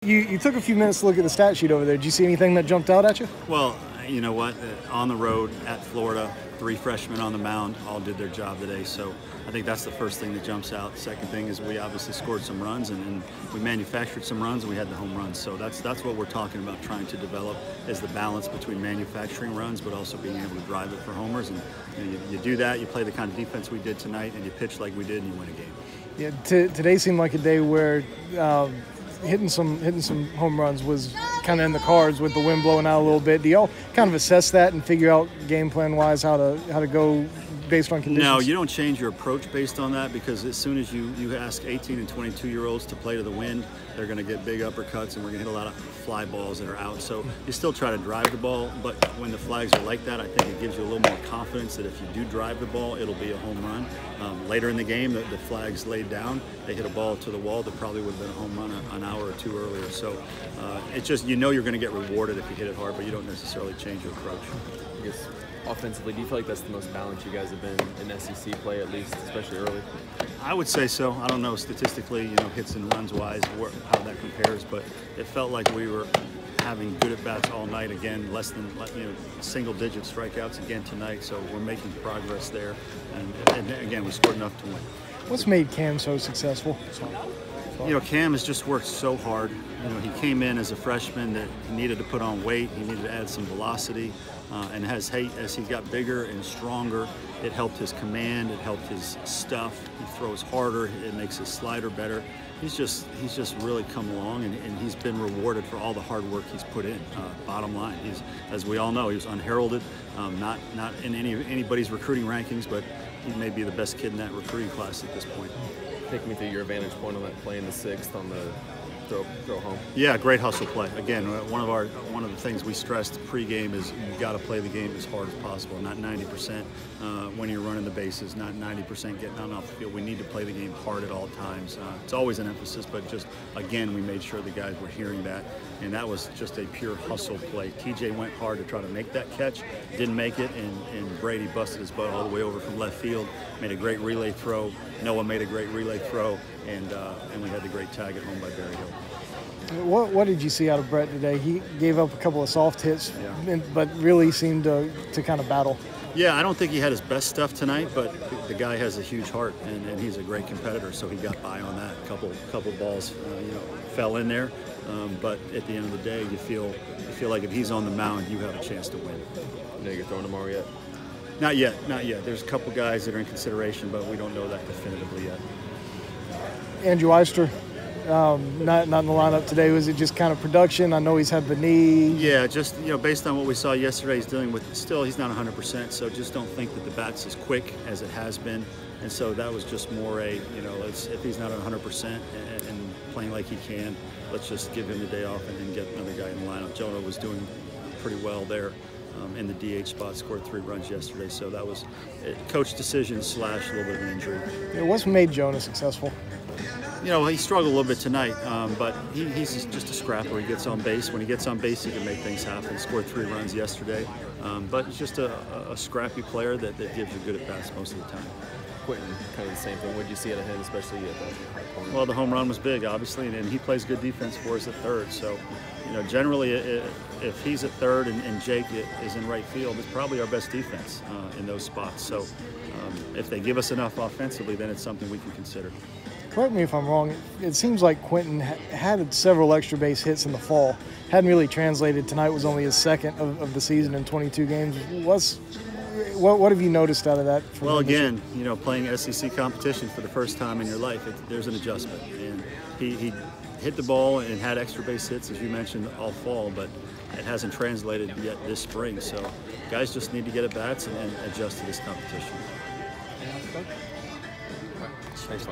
You took a few minutes to look at the stat sheet over there. Did you see anything that jumped out at you? Well, you know what? On the road at Florida, 3 freshmen on the mound all did their job today. So I think that's the first thing that jumps out. The second thing is we obviously scored some runs and we manufactured some runs and we had the home runs. So that's what we're talking about trying to develop is the balance between manufacturing runs but also being able to drive it for homers. And you do that, you play the kind of defense we did tonight and you pitch like we did and you win a game. Yeah, today seemed like a day where hitting some home runs was kind of in the cards with the wind blowing out a little bit. Do y'all kind of assess that and figure out game plan wise how to go based on conditions? No, you don't change your approach based on that because as soon as you ask 18 and 22-year-olds to play to the wind, they're going to get big uppercuts and we're going to hit a lot of fly balls that are out. So you still try to drive the ball, but when the flags are like that, I think it gives you a little more confidence that if you do drive the ball, it'll be a home run. Later in the game, the flags laid down. They hit a ball to the wall that probably would have been a home run an hour or two earlier. So it's just, you know you're going to get rewarded if you hit it hard, but you don't necessarily change your approach. I guess offensively, do you feel like that's the most balanced you guys have been in SEC play, at least, especially early? I would say so. I don't know statistically, hits and runs wise, how that compares, but it felt like we were having good at-bats all night again, less than single-digit strikeouts again tonight, so we're making progress there. And again, we scored enough to win. What's made Cam so successful? Cam has just worked so hard. He came in as a freshman that he needed to put on weight, he needed to add some velocity, and as he got bigger and stronger, it helped his command, it helped his stuff. He throws harder, it makes his slider better. He's just really come along, and he's been rewarded for all the hard work he's put in. Bottom line, as we all know, he was unheralded, not in anybody's recruiting rankings, but he may be the best kid in that recruiting class at this point. Take me through your vantage point on that play in the 6th on the throw home. Yeah, great hustle play. Again, one of the things we stressed pregame is you got to play the game as hard as possible, not 90% when you're running the bases, not 90% getting on off the field. We need to play the game hard at all times. It's always an emphasis, but just again, we made sure the guys were hearing that, and that was just a pure hustle play. TJ went hard to try to make that catch, didn't make it, and Brady busted his butt all the way over from left field, made a great relay throw. Noah made a great relay throw, and we had the great tag at home by Barry Hill. What did you see out of Brett today? He gave up a couple of soft hits, but really seemed to kind of battle. Yeah, I don't think he had his best stuff tonight, but the guy has a huge heart, and he's a great competitor, so he got by on that. A couple balls, fell in there, but at the end of the day, you feel like if he's on the mound, you have a chance to win. You know you're throwing tomorrow yet? Not yet. There's a couple guys that are in consideration, but we don't know that definitively yet. Andrew Eister, not in the lineup today. Was it just kind of production? I know he's had the knee. Yeah, just based on what we saw yesterday, he's dealing with. Still, he's not 100%. So just don't think that the bat's as quick as it has been. And so that was just more if he's not 100% and playing like he can, let's just give him the day off and then get another guy in the lineup. Jonah was doing pretty well there. In the DH spot, scored 3 runs yesterday, so that was a coach decision / a little bit of an injury. What's made Jonah successful? He struggled a little bit tonight, but he's just a scrapper. He gets on base. When he gets on base, he can make things happen. He scored 3 runs yesterday, but it's just a scrappy player that gives you good at-bats most of the time. Quentin, kind of the same thing. What did you see out of him, especially at the corner? Well, the home run was big, obviously, and he plays good defense for us at third. So, generally, if he's at third and Jake is in right field, it's probably our best defense in those spots. So, if they give us enough offensively, then it's something we can consider. Correct me if I'm wrong. It seems like Quentin had several extra base hits in the fall. Hadn't really translated. Tonight was only his 2nd of the season in 22 games. What have you noticed out of that? Well, again, playing SEC competition for the first time in your life, there's an adjustment. And he hit the ball and had extra base hits, as you mentioned, all fall, but it hasn't translated yet this spring. So guys just need to get at bats and adjust to this competition. Thanks.